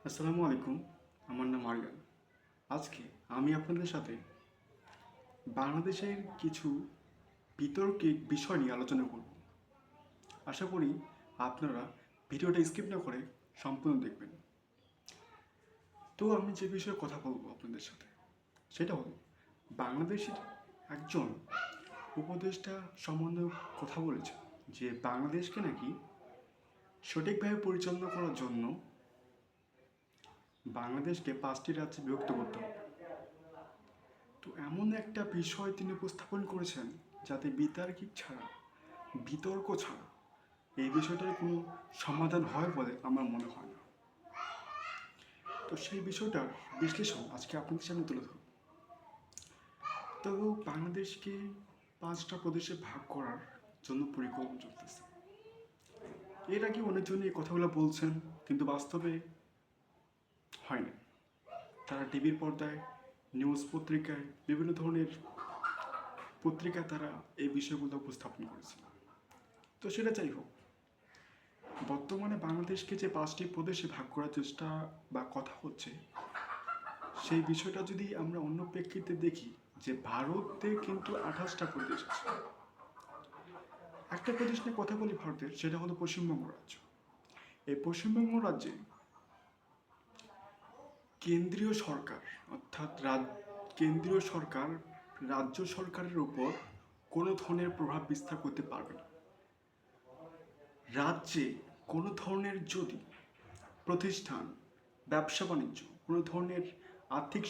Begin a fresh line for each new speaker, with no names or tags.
আসসালামু আলাইকুম। আমার নাম আরিয়ান। আজকে আমি আপনাদের সাথে বাংলাদেশের কিছু বিতর্কিক বিষয় নিয়ে আলোচনা করব। আশা করি আপনারা ভিডিওটা স্কিপ না করে সম্পূর্ণ দেখবেন। তো আমি যে বিষয়ে কথা বলবো আপনাদের সাথে সেটা হলো বাংলাদেশের একজন উপদেষ্টা সম্বন্ধে কথা বলেছে যে বাংলাদেশকে নাকি সঠিকভাবে পরিচালনা করার জন্য বাংলাদেশকে 5টি রাজ্যে বিভক্ত করতে হবে। তো এমন একটা বিষয় তিনি উপস্থাপন করেছেন যাতে বিতর্ক ছাড়া এই বিষয়টার কোনো সমাধান হয় বলে আমার মনে হয় না। তো সেই বিষয়টার বিশ্লেষণ আজকে আপনাদের সামনে তুলে ধরব। তো বাংলাদেশকে 5টা প্রদেশে ভাগ করার জন্য পরিকল্পনা চলতেছে। এর আগে অনেকজন এই কথাগুলো বলছেন, কিন্তু বাস্তবে হয় না। তারা টিভির পর্দায়, নিউজ পত্রিকায়, বিভিন্ন ধরনের পত্রিকায় তারা এই বিষয়গুলো উপস্থাপন করেছে। তো সেটা যাই হোক, বর্তমানে বাংলাদেশকে যে 5টি প্রদেশে ভাগ করার চেষ্টা বা কথা হচ্ছে, সেই বিষয়টা যদি আমরা অন্য প্রেক্ষিতে দেখি যে ভারতে কিন্তু 28টা প্রদেশ আছে। একটা প্রদেশ নিয়ে কথা বলি ভারতের, সেটা হলো পশ্চিমবঙ্গ রাজ্য। এই পশ্চিমবঙ্গ রাজ্যে কেন্দ্রীয় সরকার অর্থাৎ কেন্দ্রীয় সরকার রাজ্য সরকারের উপর কোনো ধরনের প্রভাব বিস্তার করতে পারবে না। রাজ্যে কোনো ধরনের যদি প্রতিষ্ঠান, ব্যবসা বাণিজ্য, কোনো ধরনের আর্থিক